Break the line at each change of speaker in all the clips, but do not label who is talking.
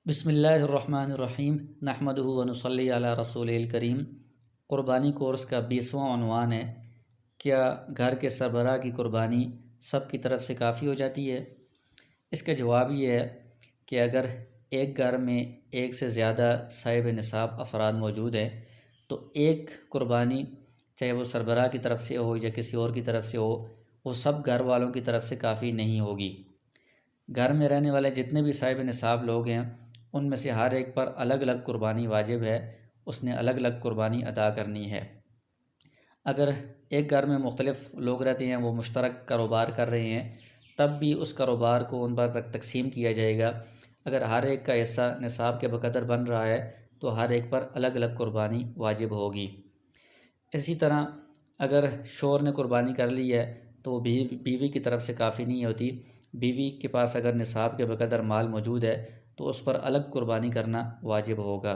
بسم اللہ الرحمن الرحیم نحمدہ و نصلی علی رسول الکریم۔ قربانی کورس کا 20واں عنوان ہے، کیا گھر کے سربراہ کی قربانی سب کی طرف سے کافی ہو جاتی ہے؟ اس کا جواب یہ ہے کہ اگر ایک گھر میں ایک سے زیادہ صاحب نصاب افراد موجود ہیں تو ایک قربانی، چاہے وہ سربراہ کی طرف سے ہو یا کسی اور کی طرف سے ہو، وہ سب گھر والوں کی طرف سے کافی نہیں ہوگی۔ گھر میں رہنے والے جتنے بھی صاحب نصاب لوگ ہیں، ان میں سے ہر ایک پر الگ الگ قربانی واجب ہے، اس نے الگ الگ قربانی ادا کرنی ہے۔ اگر ایک گھر میں مختلف لوگ رہتے ہیں، وہ مشترک کاروبار کر رہے ہیں، تب بھی اس کاروبار کو ان پر تقسیم کیا جائے گا۔ اگر ہر ایک کا حصہ نصاب کے بقدر بن رہا ہے تو ہر ایک پر الگ الگ قربانی واجب ہوگی۔ اسی طرح اگر شوہر نے قربانی کر لی ہے تو وہ بیوی کی طرف سے کافی نہیں ہوتی۔ بیوی کے پاس اگر نصاب کے بقدر مال موجود ہے تو اس پر الگ قربانی کرنا واجب ہوگا۔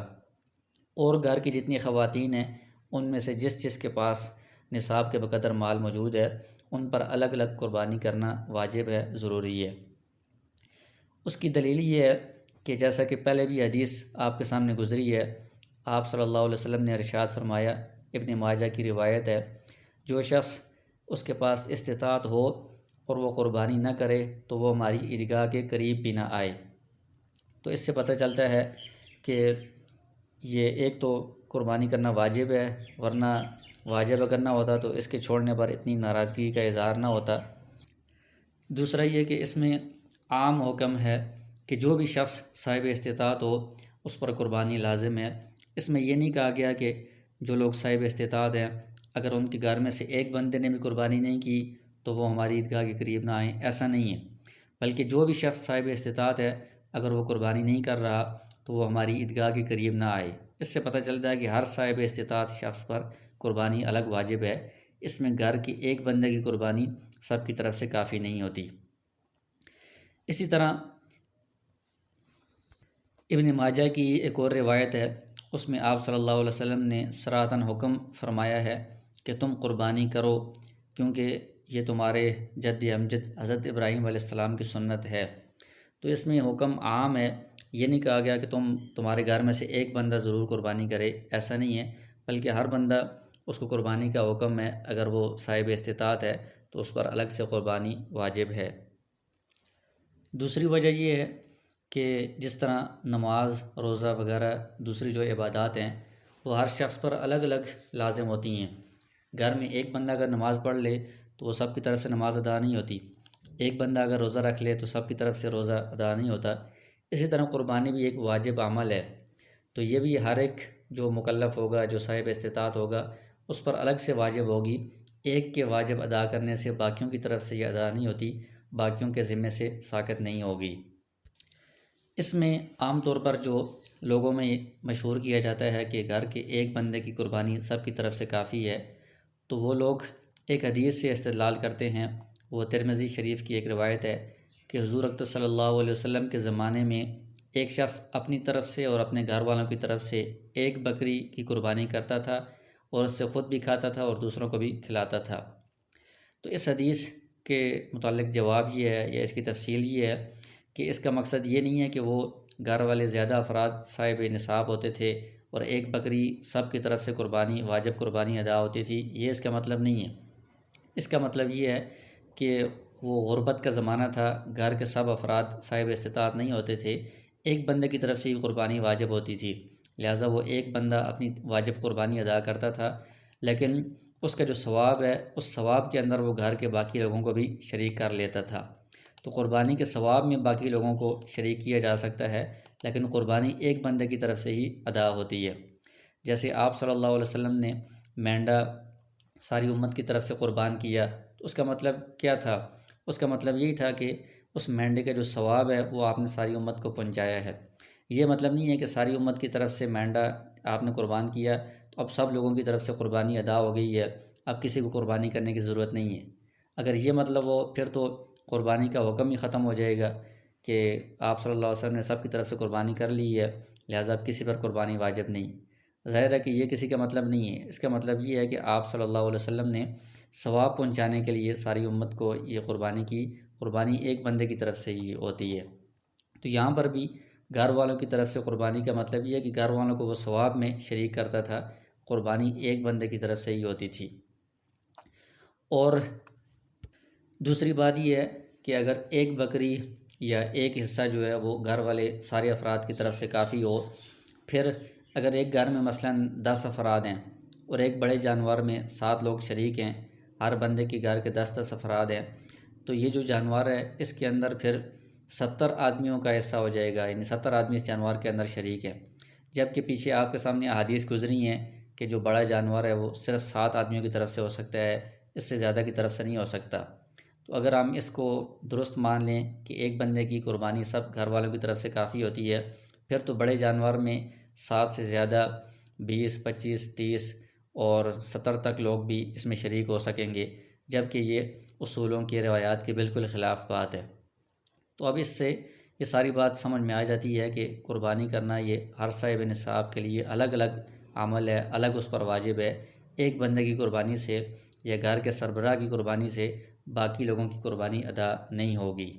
اور گھر کی جتنی خواتین ہیں، ان میں سے جس کے پاس نصاب کے بقدر مال موجود ہے، ان پر الگ الگ قربانی کرنا واجب ہے، ضروری ہے۔ اس کی دلیل یہ ہے کہ جیسا کہ پہلے بھی حدیث آپ کے سامنے گزری ہے، آپ صلی اللہ علیہ وسلم نے ارشاد فرمایا، ابن ماجہ کی روایت ہے، جو شخص اس کے پاس استطاعت ہو اور وہ قربانی نہ کرے تو وہ ہماری عیدگاہ کے قریب بھی نہ آئے۔ تو اس سے پتہ چلتا ہے کہ یہ ایک تو قربانی کرنا واجب ہے، ورنہ واجب اگر نہ ہوتا تو اس کے چھوڑنے پر اتنی ناراضگی کا اظہار نہ ہوتا۔ دوسرا یہ کہ اس میں عام حکم ہے کہ جو بھی شخص صاحب استطاعت ہو اس پر قربانی لازم ہے۔ اس میں یہ نہیں کہا گیا کہ جو لوگ صاحب استطاعت ہیں، اگر ان کے گھر میں سے ایک بندے نے بھی قربانی نہیں کی تو وہ ہماری عیدگاہ کے قریب نہ آئیں، ایسا نہیں ہے۔ بلکہ جو بھی شخص صاحب استطاعت ہے، اگر وہ قربانی نہیں کر رہا تو وہ ہماری عیدگاہ کے قریب نہ آئے۔ اس سے پتہ چلتا ہے کہ ہر صاحب استطاعت شخص پر قربانی الگ واجب ہے۔ اس میں گھر کی ایک بندے کی قربانی سب کی طرف سے کافی نہیں ہوتی۔ اسی طرح ابن ماجہ کی ایک اور روایت ہے، اس میں آپ صلی اللہ علیہ وسلم نے صراحتاً حکم فرمایا ہے کہ تم قربانی کرو، کیونکہ یہ تمہارے جد امجد حضرت ابراہیم علیہ السلام کی سنت ہے۔ تو اس میں حکم عام ہے، یہ نہیں کہا گیا کہ تمہارے گھر میں سے ایک بندہ ضرور قربانی کرے، ایسا نہیں ہے، بلکہ ہر بندہ اس کو قربانی کا حکم ہے۔ اگر وہ صاحب استطاعت ہے تو اس پر الگ سے قربانی واجب ہے۔ دوسری وجہ یہ ہے کہ جس طرح نماز، روزہ وغیرہ دوسری جو عبادات ہیں وہ ہر شخص پر الگ الگ لازم ہوتی ہیں۔ گھر میں ایک بندہ اگر نماز پڑھ لے تو وہ سب کی طرف سے نماز ادا نہیں ہوتی، ایک بندہ اگر روزہ رکھ لے تو سب کی طرف سے روزہ ادا نہیں ہوتا۔ اسی طرح قربانی بھی ایک واجب عمل ہے، تو یہ بھی ہر ایک جو مکلف ہوگا، جو صاحب استطاعت ہوگا، اس پر الگ سے واجب ہوگی۔ ایک کے واجب ادا کرنے سے باقیوں کی طرف سے یہ ادا نہیں ہوتی، باقیوں کے ذمے سے ساقط نہیں ہوگی۔ اس میں عام طور پر جو لوگوں میں مشہور کیا جاتا ہے کہ گھر کے ایک بندے کی قربانی سب کی طرف سے کافی ہے، تو وہ لوگ ایک حدیث سے استدلال کرتے ہیں۔ وہ ترمذی شریف کی ایک روایت ہے کہ حضور اکرم صلی اللہ علیہ وسلم کے زمانے میں ایک شخص اپنی طرف سے اور اپنے گھر والوں کی طرف سے ایک بکری کی قربانی کرتا تھا اور اس سے خود بھی کھاتا تھا اور دوسروں کو بھی کھلاتا تھا۔ تو اس حدیث کے متعلق جواب یہ ہے یا اس کی تفصیل یہ ہے کہ اس کا مقصد یہ نہیں ہے کہ وہ گھر والے زیادہ افراد صاحب نصاب ہوتے تھے اور ایک بکری سب کی طرف سے قربانی واجب قربانی ادا ہوتی تھی، یہ اس کا مطلب نہیں ہے۔ اس کا مطلب یہ ہے کہ وہ غربت کا زمانہ تھا، گھر کے سب افراد صاحب استطاعت نہیں ہوتے تھے، ایک بندے کی طرف سے ہی قربانی واجب ہوتی تھی، لہٰذا وہ ایک بندہ اپنی واجب قربانی ادا کرتا تھا، لیکن اس کا جو ثواب ہے اس ثواب کے اندر وہ گھر کے باقی لوگوں کو بھی شریک کر لیتا تھا۔ تو قربانی کے ثواب میں باقی لوگوں کو شریک کیا جا سکتا ہے، لیکن قربانی ایک بندے کی طرف سے ہی ادا ہوتی ہے۔ جیسے آپ صلی اللہ علیہ وسلم نے مینڈا ساری امت کی طرف سے قربان کیا، تو اس کا مطلب کیا تھا؟ اس کا مطلب یہی تھا کہ اس مینڈے کا جو ثواب ہے وہ آپ نے ساری امت کو پہنچایا ہے۔ یہ مطلب نہیں ہے کہ ساری امت کی طرف سے مینڈا آپ نے قربان کیا تو اب سب لوگوں کی طرف سے قربانی ادا ہو گئی ہے، اب کسی کو قربانی کرنے کی ضرورت نہیں ہے۔ اگر یہ مطلب ہو پھر تو قربانی کا حکم ہی ختم ہو جائے گا کہ آپ صلی اللہ علیہ وسلم نے سب کی طرف سے قربانی کر لی ہے، لہٰذا اب کسی پر قربانی واجب نہیں۔ ظاہر ہے کہ یہ کسی کا مطلب نہیں ہے۔ اس کا مطلب یہ ہے کہ آپ صلی اللہ علیہ وسلم نے ثواب پہنچانے کے لیے ساری امت کو یہ قربانی کی، قربانی ایک بندے کی طرف سے ہی ہوتی ہے۔ تو یہاں پر بھی گھر والوں کی طرف سے قربانی کا مطلب یہ ہے کہ گھر والوں کو وہ ثواب میں شریک کرتا تھا، قربانی ایک بندے کی طرف سے ہی ہوتی تھی۔ اور دوسری بات یہ ہے کہ اگر ایک بکری یا ایک حصہ جو ہے وہ گھر والے سارے افراد کی طرف سے کافی ہو، پھر اگر ایک گھر میں مثلاً 10 افراد ہیں اور ایک بڑے جانور میں 7 لوگ شریک ہیں، ہر بندے کے گھر کے 10 افراد ہیں، تو یہ جو جانور ہے اس کے اندر پھر 70 آدمیوں کا حصہ ہو جائے گا، یعنی 70 آدمی اس جانور کے اندر شریک ہیں۔ جبکہ پیچھے آپ کے سامنے احادیث گزری ہیں کہ جو بڑا جانور ہے وہ صرف 7 آدمیوں کی طرف سے ہو سکتا ہے، اس سے زیادہ کی طرف سے نہیں ہو سکتا۔ تو اگر ہم اس کو درست مان لیں کہ ایک بندے کی قربانی سب گھر والوں کی طرف سے کافی ہوتی ہے، پھر تو بڑے جانور میں 7 سے زیادہ 20، 25، 30 اور 70 تک لوگ بھی اس میں شریک ہو سکیں گے، جبکہ یہ اصولوں کی روایات کے بالکل خلاف بات ہے۔ تو اب اس سے یہ ساری بات سمجھ میں آ جاتی ہے کہ قربانی کرنا یہ ہر صاحب نصاب کے لیے الگ الگ عمل ہے، الگ اس پر واجب ہے۔ ایک بندے کی قربانی سے یا گھر کے سربراہ کی قربانی سے باقی لوگوں کی قربانی ادا نہیں ہوگی۔